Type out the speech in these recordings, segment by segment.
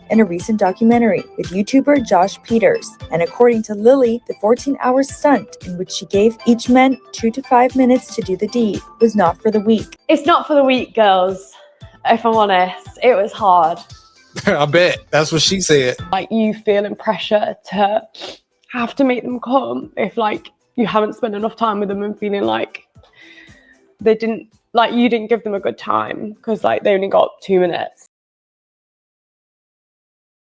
in a recent documentary with YouTuber Josh Peters. And according to Lily, the 14-hour stunt in which she gave each man 2 to 5 minutes to do the deed was not for the weak. It's not for the weak, girls. If I'm honest, it was hard. I bet. That's what she said. Like, you feeling pressure to have to make them come if, like, you haven't spent enough time with them and feeling like you didn't give them a good time because, like, they only got 2 minutes.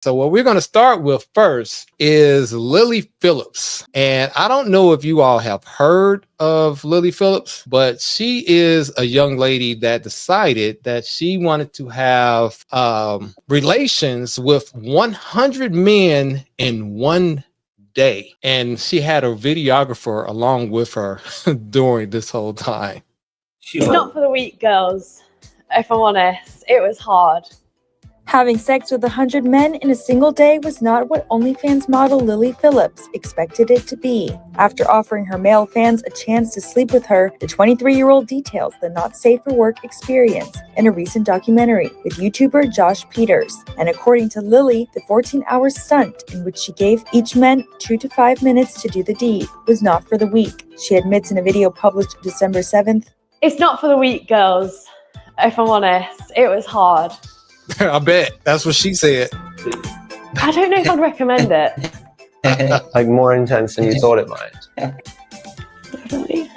So what we're going to start with first is Lily Phillips. And I don't know if you all have heard of Lily Phillips, but she is a young lady that decided that she wanted to have relations with 100 men in one day. And she had a videographer along with her during this whole time. It's not for the weak, girls. If I'm honest, it was hard. Having sex with 100 men in a single day was not what OnlyFans model Lily Phillips expected it to be. After offering her male fans a chance to sleep with her, the 23-year-old details the not safe for work experience in a recent documentary with YouTuber Josh Peters. And according to Lily, the 14-hour stunt in which she gave each man 2 to 5 minutes to do the deed was not for the weak. She admits in a video published December 7th, "It's not for the weak, girls. If I'm honest, it was hard." I bet. That's what she said. I don't know if I'd recommend it. Like, more intense than you thought it might. Definitely.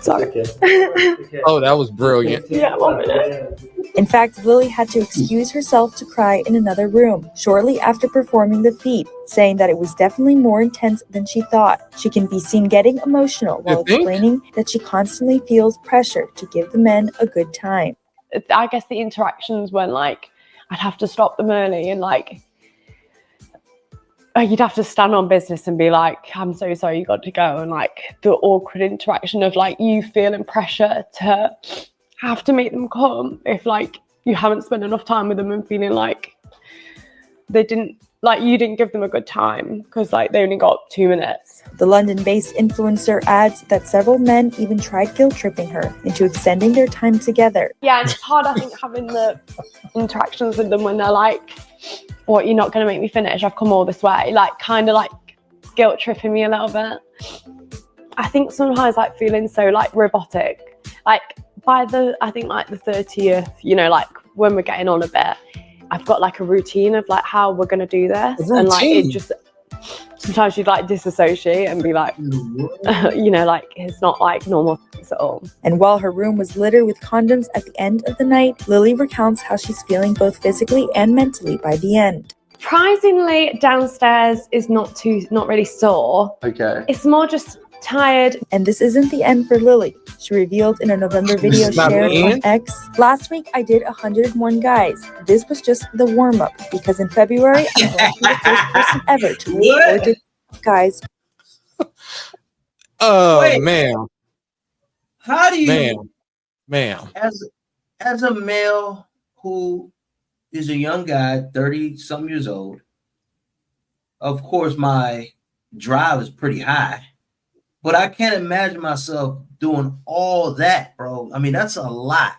Sorry. Oh, that was brilliant. Yeah, 1 minute. In fact, Lily had to excuse herself to cry in another room shortly after performing the feat, saying that it was definitely more intense than she thought. She can be seen getting emotional while explaining that she constantly feels pressure to give the men a good time. I guess the interactions when, like, I'd have to stop them early and, like, you'd have to stand on business and be like, "I'm so sorry, you got to go." And, like, the awkward interaction of, like, you feeling pressure to have to make them come if, like, you haven't spent enough time with them and feeling like you didn't give them a good time because, like, they only got 2 minutes. The London-based influencer adds that several men even tried guilt-tripping her into extending their time together. Yeah, and it's hard, I think, having the interactions with them when they're like, "What, you're not going to make me finish? I've come all this way." Like, kind of, like, guilt-tripping me a little bit. I think sometimes, like, feeling so, like, robotic. Like, by the 30th, you know, like, when we're getting on a bit, I've got, like, a routine of, like, how we're going to do this. And, like, it just, sometimes you'd, like, disassociate and be like, you know, like, it's not, like, normal at all. And while her room was littered with condoms at the end of the night, Lily recounts how she's feeling both physically and mentally by the end. Surprisingly, downstairs is not really sore. Okay. It's more just tired. And this isn't the end for Lily. She revealed in a November video shared on X, "Last week I did 101 guys. This was just the warm-up because in February I'm going to be the first person ever to reach 4 guys." Oh, Wait. man. How do you, Ma'am. as a male who is a young guy, 30-some years old, of course my drive is pretty high, but I can't imagine myself doing all that, bro. I mean, that's a lot.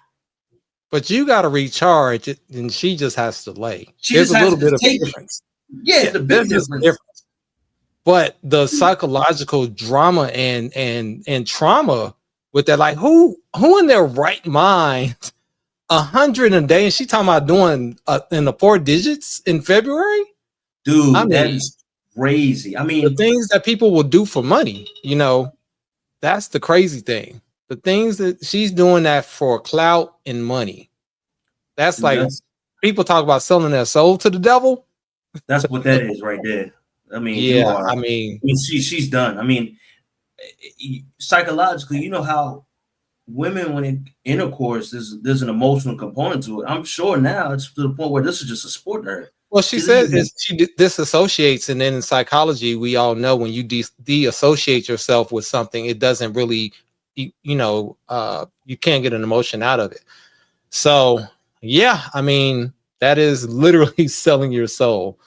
But you got to recharge it, and she just has to lay. There's a little bit of a difference. Yeah, it's a big difference. But the psychological drama and trauma with that, like, who in their right mind 100 a day, and she talking about doing in the 4 digits in February? Dude, that is crazy. I mean, the things that people will do for money, you know, that's the crazy thing. The things that she's doing that for clout and money. That's like, people talk about selling their soul to the devil. That's what that is right there. I mean, yeah, I mean, she's done. I mean, psychologically, you know how women, when in intercourse, there's an emotional component to it. I'm sure now it's to the point where this is just a sport to her. Well, she said she disassociates, and then in psychology, we all know when you deassociate yourself with something, it doesn't really, you can't get an emotion out of it. So, yeah, I mean, that is literally selling your soul.